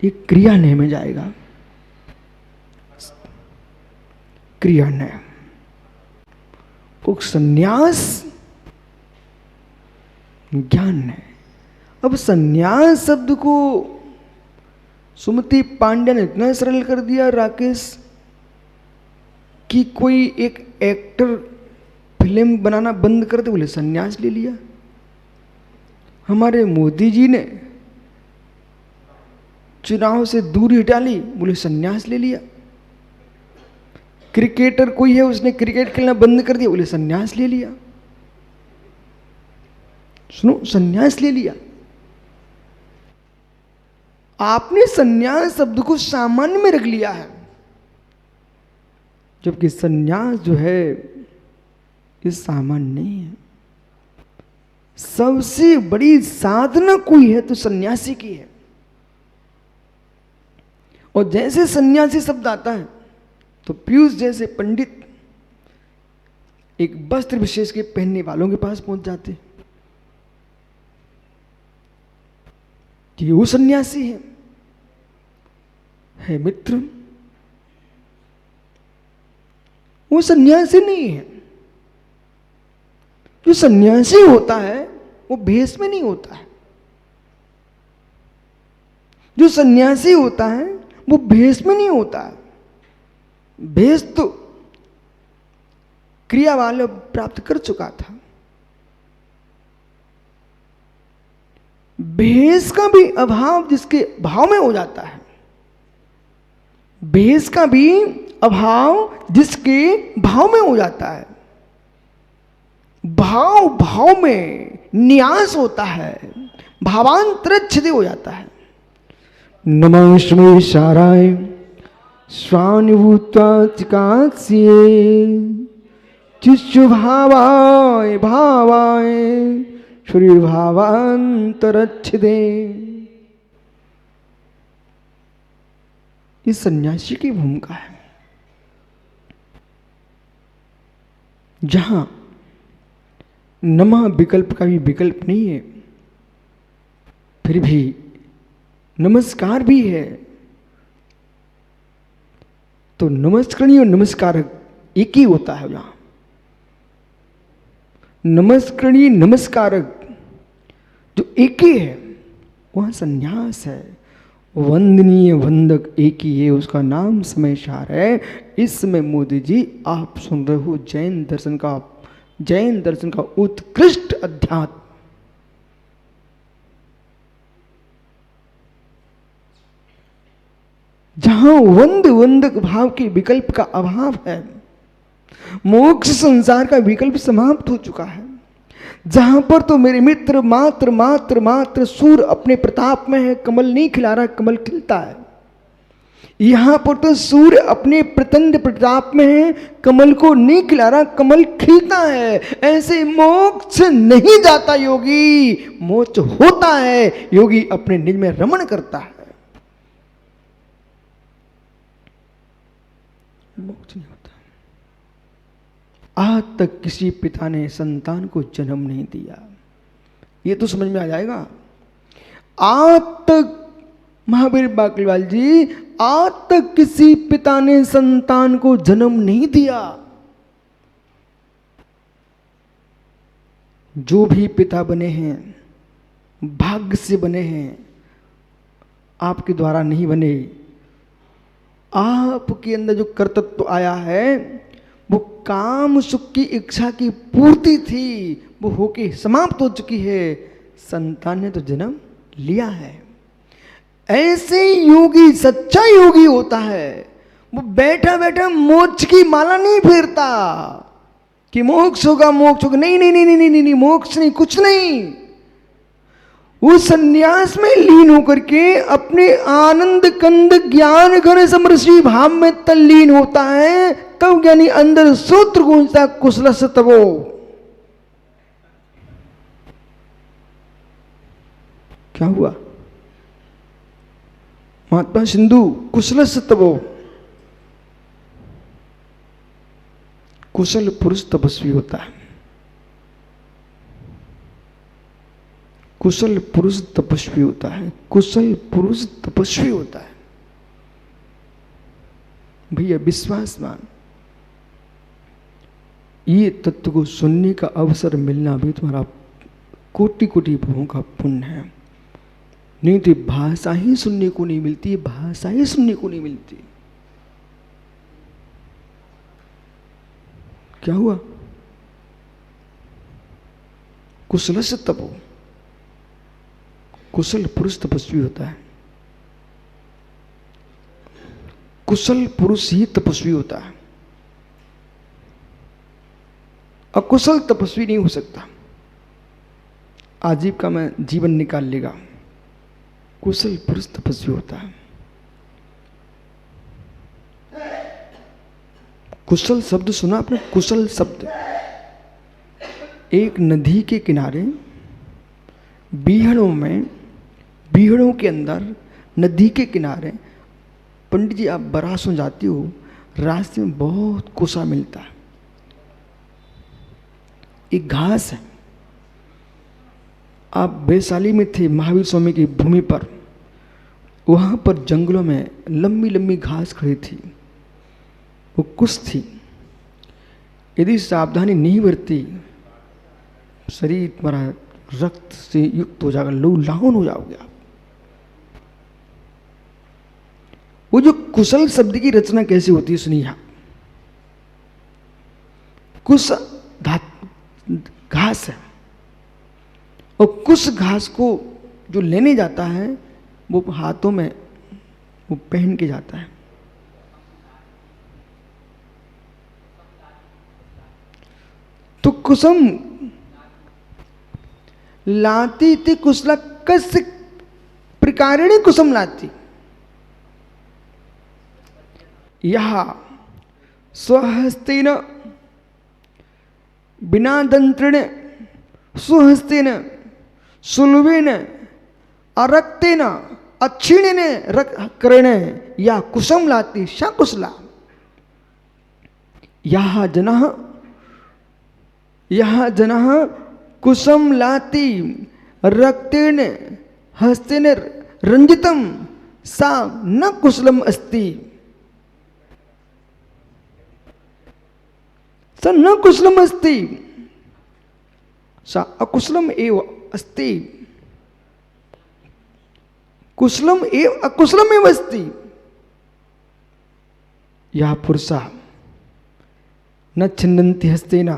ये क्रियान्वय में जाएगा। क्रियान्वय को संन्यास ज्ञान है। अब संन्यास शब्द को सुमति पांड्या ने इतना सरल कर दिया राकेश कि कोई एक एक्टर फिल्म बनाना बंद कर दे, बोले संन्यास ले लिया। हमारे मोदी जी ने चुनाव से दूरी हटा ली, बोले संन्यास ले लिया। क्रिकेटर कोई है, उसने क्रिकेट खेलना बंद कर दिया, बोले संन्यास ले लिया। सुनो, संन्यास ले लिया। आपने संन्यास शब्द को सामान्य में रख लिया है, जबकि संन्यास जो है ये सामान्य नहीं है। सबसे बड़ी साधना कोई है तो सन्यासी की है। और जैसे सन्यासी शब्द आता है तो पीयूष जैसे पंडित एक वस्त्र विशेष के पहनने वालों के पास पहुंच जाते कि वो सन्यासी है मित्र, वो सन्यासी नहीं है। जो सन्यासी होता है वो भेष में नहीं होता है। जो सन्यासी होता है वो भेष में नहीं होता है। भेष तो क्रिया वाले प्राप्त कर चुका था। भेष का भी अभाव जिसके भाव में हो जाता है, भेष का भी अभाव जिसके भाव में हो जाता है, भाव भाव में न्यास होता है, भावांतरच्छेद हो जाता है। नमस्मे शाराय स्वानुभूत्वा चिकाक्ष्ये चिशु भावाय भावाय शरीर भावांतरच्छेदे। इस सन्यासी की भूमिका है, जहां नमः विकल्प का भी विकल्प नहीं है, फिर भी नमस्कार भी है। तो नमस्करणीय और नमस्कारक एक ही होता है। यहां नमस्करणीय नमस्कारक जो एक ही है वह संन्यास है। वंदनीय वंदक एक ही है, उसका नाम समय सार है। इस समय मोदी जी आप सुन रहे हो जैन दर्शन का उत्कृष्ट अध्यात्म। जहां वंदक भाव के विकल्प का अभाव है, मोक्ष संसार का विकल्प समाप्त हो चुका है। जहां पर तो मेरे मित्र मात्र मात्र मात्र सूर्य अपने प्रताप में है, कमल नहीं खिला रहा, कमल खिलता है। यहां पर तो सूर्य अपने प्रचंड प्रताप में है, कमल को नहीं खिला रहा, कमल खिलता है। ऐसे मोक्ष नहीं जाता योगी, मोक्ष होता है। योगी अपने निज में रमण करता है, मोक्ष नहीं होता। आज तक किसी पिता ने संतान को जन्म नहीं दिया, ये तो समझ में आ जाएगा। आज तक महावीर बाकलीवाल जी, आज तक किसी पिता ने संतान को जन्म नहीं दिया। जो भी पिता बने हैं भाग्य से बने हैं, आपके द्वारा नहीं बने। आपके अंदर जो कर्तृत्व आया है वो काम सुख की इच्छा की पूर्ति थी, वो होके समाप्त हो चुकी है। संतान ने तो जन्म लिया है। ऐसे योगी सच्चा योगी होता है, वो बैठा बैठा मोक्ष की माला नहीं फेरता कि मोक्ष होगा मोक्ष होगा। नहीं नहीं नहीं नहीं नहीं, नहीं, नहीं मोक्ष नहीं, कुछ नहीं। वो संन्यास में लीन होकर के अपने आनंद कंद ज्ञान घन समरसी भाव में तल्लीन होता है। तब ज्ञानी अंदर सूत्र गूंजता कुशलस्य तबो। क्या हुआ? महात्मा सिंधु कुशलस्य तबो। कुशल पुरुष तपस्वी होता है। कुशल पुरुष तपस्वी होता है, कुशल पुरुष तपस्वी होता है। भैया विश्वास मान, ये तत्व को सुनने का अवसर मिलना भी तुम्हारा कोटि कोटि प्रभुओं का पुण्य है। नहीं तो भाषा ही सुनने को नहीं मिलती, भाषा ही सुनने को नहीं मिलती। क्या हुआ? कुशल से तपो, कुशल पुरुष तपस्वी होता है, कुशल पुरुष ही तपस्वी होता है। अकुशल तपस्वी नहीं हो सकता, आजीविका में जीवन निकाल लेगा। कुशल पुरुष तपस्वी होता है। कुशल शब्द सुना आपने? कुशल शब्द एक नदी के किनारे बीहड़ों में, बीहड़ों के अंदर नदी के किनारे, पंडित जी आप बरासों जाती हो, रास्ते में बहुत कुशा मिलता है। एक घास है, आप वैशाली में थे महावीर स्वामी की भूमि पर, वहां पर जंगलों में लंबी लंबी घास खड़ी थी, वो कुश थी। यदि सावधानी नहीं बरती शरीर तुम्हारा रक्त से युक्त हो जाएगा, लहू लहान हो जाओगे आप। वो जो कुशल शब्द की रचना कैसे होती है सुनिए आप। कुश घास है, और कुछ घास को जो लेने जाता है वो हाथों में वो पहन के जाता है। तो कुसुम लाती थी कुशला कस्य प्रकारेण कुसुम लाती। यह स्वहस्तेन बिना दंत्रेण स्वहस्तेन सुलभेन अरक्तेन अच्छिणेन करेण या कुसुम लाती सा कुशला। यह जनः कुसुम लाती रक्तेन हस्तेन रंजितम सा न कुशलम अस्ति। स न कुशलम अस्ति, सा अकुशलम एव अस्ति। कुशलम एव अकुशलम एव अस्ति। यह पुरुषा न छिन्नन्ति हस्तेन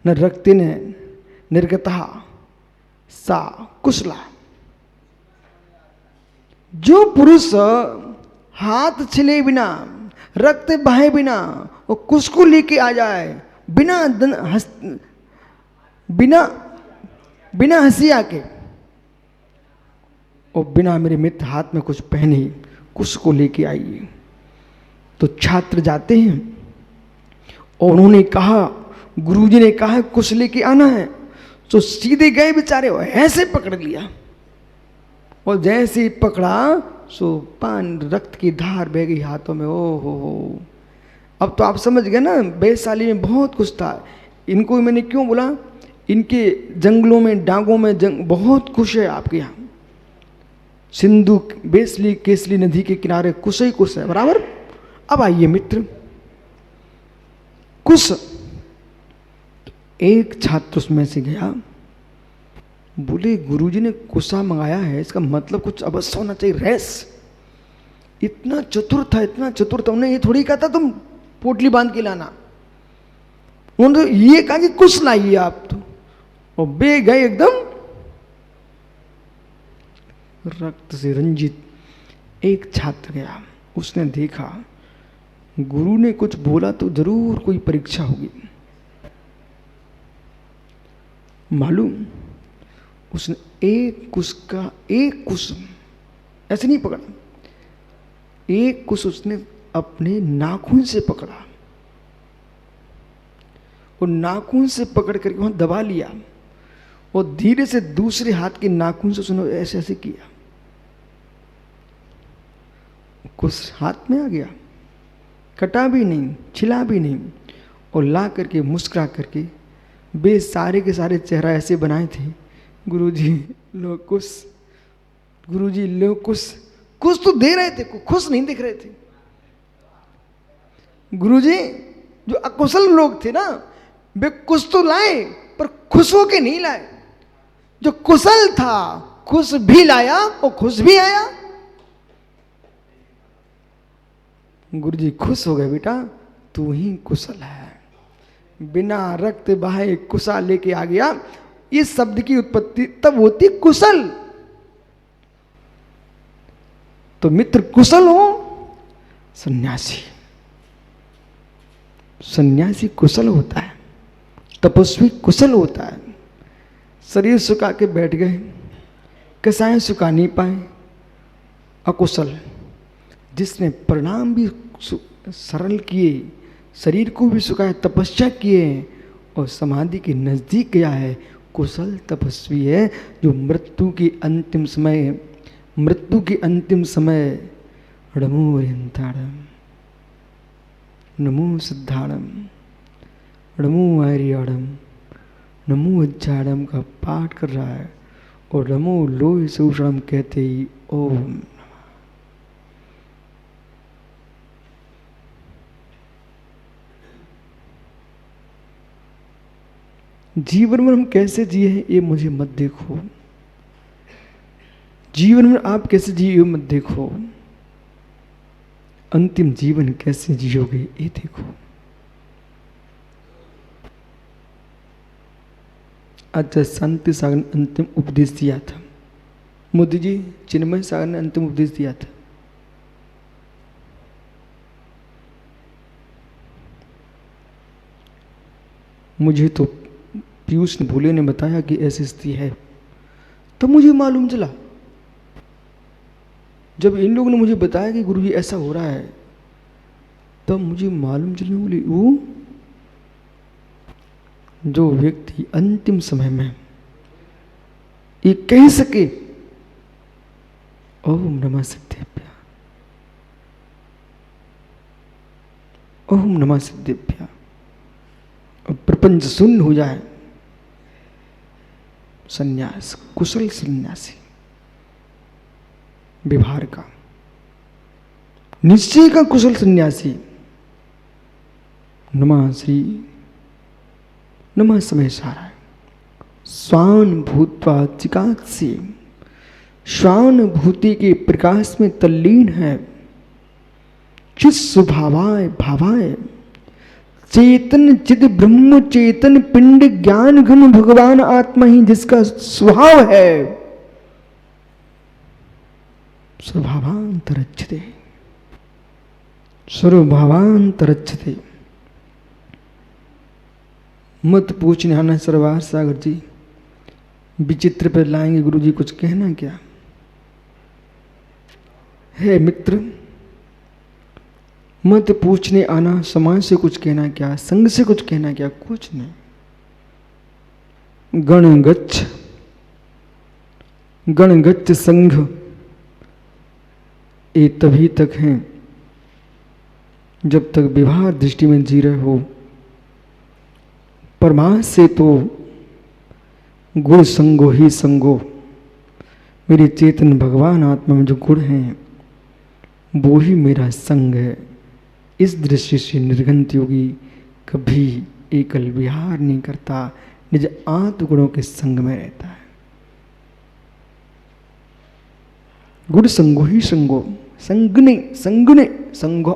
न रक्तेन निर्गतः सा कुशला। जो पुरुष हाथ छिले बिना, रक्त बहे बिना वो कुश को लेके आ जाए, बिना हंसी आके, और बिना मेरे मित्र हाथ में कुछ पहने कुश को लेके आइए। तो छात्र जाते हैं और उन्होंने कहा, गुरुजी ने कहा कुश लेके आना है, तो सीधे गए बेचारे, ऐसे पकड़ लिया, और जैसे पकड़ा सो पान रक्त की धार बह गई हाथों में। ओ हो, अब तो आप समझ गए ना, वैशाली में बहुत कुछ था। इनको मैंने क्यों बोला, इनके जंगलों में डांगों में बहुत कुछ है आपके यहाँ। सिंधु बेसली केसली नदी के किनारे कुश ही कुश है, बराबर। अब आइए मित्र, कुश एक छात्र उसमें से गया, बोले गुरुजी ने कुशा मंगाया है, इसका मतलब कुछ अवश्य होना चाहिए, रेस। इतना चतुर था, इतना चतुर था, उन्हें ये थोड़ी कहा था तुम पोटली बांध के लाना, उन्होंने तो ये कहा कि कुश लाइए आप। तो और बे गए एकदम रक्त से रंजित। एक छात्र गया, उसने देखा गुरु ने कुछ बोला तो जरूर कोई परीक्षा होगी। मालूम उसने एक कुश ऐसे नहीं पकड़ा, एक कुश उसने अपने नाखून से पकड़ा, और नाखून से पकड़ करके वहां दबा लिया, और धीरे से दूसरे हाथ के नाखून से उसने ऐसे ऐसे किया, कुश हाथ में आ गया, कटा भी नहीं, छिला भी नहीं, और ला करके मुस्कुरा करके, वे सारे के सारे चेहरा ऐसे बनाए थे, गुरुजी लो गुरुजी लो कुछ तो दे रहे थे, खुश नहीं दिख रहे थे। गुरुजी जो अकुशल लोग थे ना, वे कुछ तो लाए पर खुश होके नहीं लाए। जो कुशल था खुश भी लाया और खुश भी आया। गुरुजी खुश हो गए, बेटा तू ही कुशल है। बिना रक्त बहाए कुशा लेके आ गया। इस शब्द की उत्पत्ति तब होती कुशल। तो मित्र कुशल हो, सन्यासी कुशल होता है, तपस्वी कुशल होता है। शरीर सुखा के बैठ गए, कसाएं सुखा नहीं पाए, अकुशल। जिसने परिणाम भी सरल किए, शरीर को भी सुखाया, तपस्या किए और समाधि के नजदीक गया है, कुशल तपस्वी है। जो मृत्यु के अंतिम समय नमो हरिहंताड़म, नमो सिद्धाड़म, नमो आर्याड़म, नमो अज्जाड़म का पाठ कर रहा है और नमो लोह सूषणम कहते ही ओम। जीवन में हम कैसे जिए हैं ये मुझे मत देखो, जीवन में आप कैसे जिए मत देखो, अंतिम जीवन कैसे जियोगे ये देखो। अच्छा, शांति सागर ने अंतिम उपदेश दिया था, मोदी जी चिन्मय सागर ने अंतिम उपदेश दिया था। मुझे तो पीयूष ने भोले ने बताया कि ऐसी स्थिति है, तो मुझे मालूम चला। जब इन लोगों ने मुझे बताया कि गुरु जी ऐसा हो रहा है, तब मुझे मालूम चलने बोली वो जो व्यक्ति अंतिम समय में ये कह सके ओम नमः सिद्धेभ्य, ओम नमः सिद्धेभ्य, और प्रपंच शून्य हो जाए, सन्यास, कुशल सन्यासी, व्यवहार का निश्चय का कुशल सन्यासी। नमः श्री नमः समय सारा स्वान भूत्वा चिकात से, स्वानुभूति के प्रकाश में तल्लीन है। चित स्वभावाय भावाय चेतन चिद ब्रह्म चेतन पिंड ज्ञान घन भगवान आत्मा ही जिसका स्वभाव है। स्वभावांतरच्छते, स्वभावांतरच्छते। मत पूछने आना सरवार सागर जी, विचित्र पर लाएंगे गुरु जी, कुछ कहना क्या है मित्र? मत पूछने आना, समाज से कुछ कहना क्या, संघ से कुछ कहना क्या, कुछ नहीं। गण गच्छ संघ ये तभी तक हैं जब तक व्यवहार दृष्टि में जी रहे हो। परमार्थ से तो गुण संगो ही संगो, मेरे चेतन भगवान आत्मा में जो गुण हैं वो ही मेरा संग है। इस दृष्टि से निर्गंत योगी कभी एकल विहार नहीं करता, निज आत्म गुणों के संग में रहता है। गुण संगो ही संगो, संगने संगो,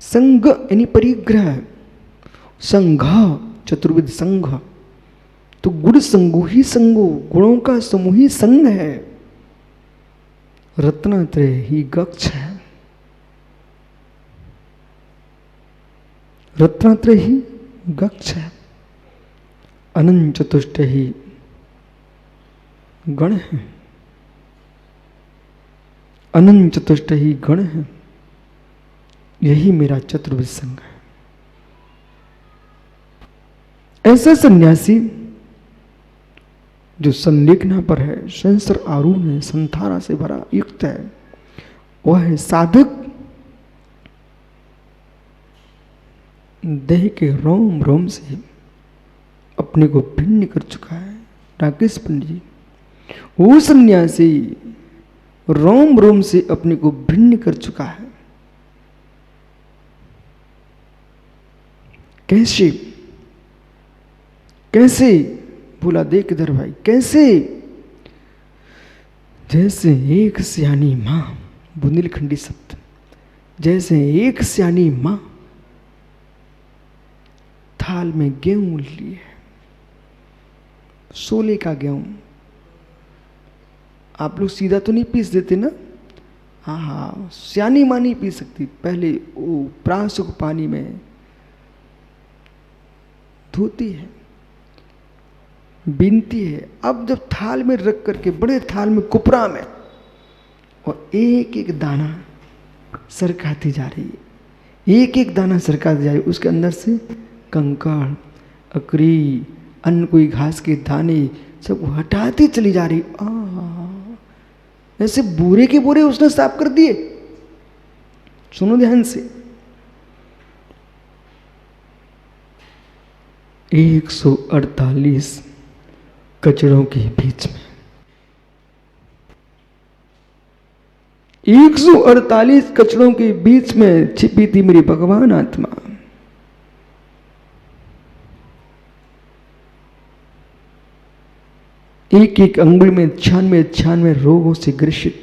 संग यानी परिग्रह, संघ चतुर्विध संघ। तो गुण संगो ही संगो, गुणों का समूह ही संग है। रत्नत्रय ही गच्छ है, रत्नत्रय ही गच्छ है। अनंत चतुष्ट ही गण है, अनंत चतुष्ट ही गण है। यही मेरा चतुर्विध संग है। ऐसा सन्यासी जो संलेखना पर है, संसार आरूढ़ है, संथारा से भरा युक्त है, वह है साधक। देह के रोम रोम से अपने को भिन्न कर चुका है, राकेश पंडित जी, वो सन्यासी रोम रोम से अपने को भिन्न कर चुका है। कैसे कैसे बोला, देख इधर भाई, कैसे? जैसे एक सियानी मां, बुंदेलखंडी शब्द, जैसे एक सियानी मां थाल में गेहूं लिए, सोले का गेहूं। आप लोग सीधा तो नहीं पीस देते ना? हाँ, सियानी मां नहीं पी सकती। पहले वो प्रास को पानी में धोती है, बीनती है। अब जब थाल में रख करके, बड़े थाल में, कुपरा में, और एक एक दाना सरकाती जा रही है, एक एक दाना सरकाती जा रही है। उसके अंदर से कंकड़, अकरी, अन्य कोई घास के दाने सब हटाती चली जा रही। ऐसे बोरे के बोरे उसने साफ कर दिए। सुनो ध्यान से, 148 कचड़ों के बीच में, 148 कचड़ों के बीच में छिपी थी मेरी भगवान आत्मा। एक एक अंगुल में 96 रोगों से ग्रसित,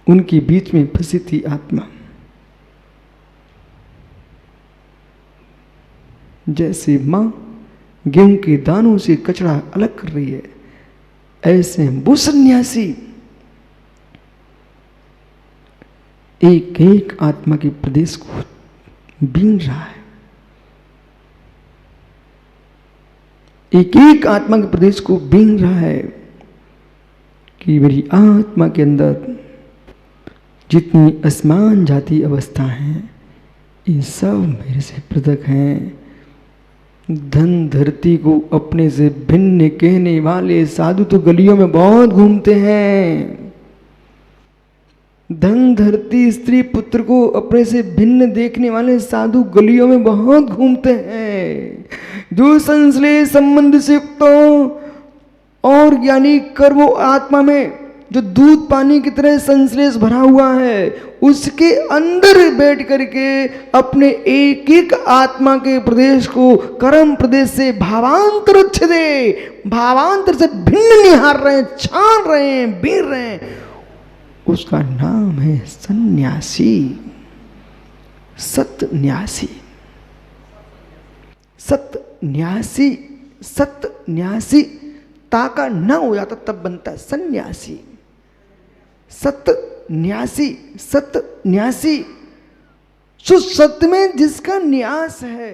उनके बीच में फंसी थी आत्मा। जैसे मां गेहूं के दानों से कचरा अलग कर रही है, ऐसे वो सन्यासी एक एक आत्मा के प्रदेश को बीन रहा है। एक एक आत्मा के प्रदेश को बीन रहा है कि मेरी आत्मा के अंदर जितनी आसमान जाती अवस्था हैं, ये सब मेरे से पृथक हैं। धन धरती को अपने से भिन्न कहने वाले साधु तो गलियों में बहुत घूमते हैं। धन धरती स्त्री पुत्र को अपने से भिन्न देखने वाले साधु गलियों में बहुत घूमते हैं। जो संश्लेष संबंध से युक्त और यानी कर्म आत्मा में जो दूध पानी की तरह संश्लेष भरा हुआ है, उसके अंदर बैठ करके अपने एक एक आत्मा के प्रदेश को कर्म प्रदेश से भावांतर दे, भावांतर से भिन्न निहार रहे हैं, छान रहे हैं, बीर रहे हैं। उसका नाम है सन्यासी, सतन्यासी, सतन्यासी, सतन्यासी। ताका न हो जाता तब बनता है सन्यासी, सतन्यासी, सतन्यासी। सत्य में जिसका न्यास है।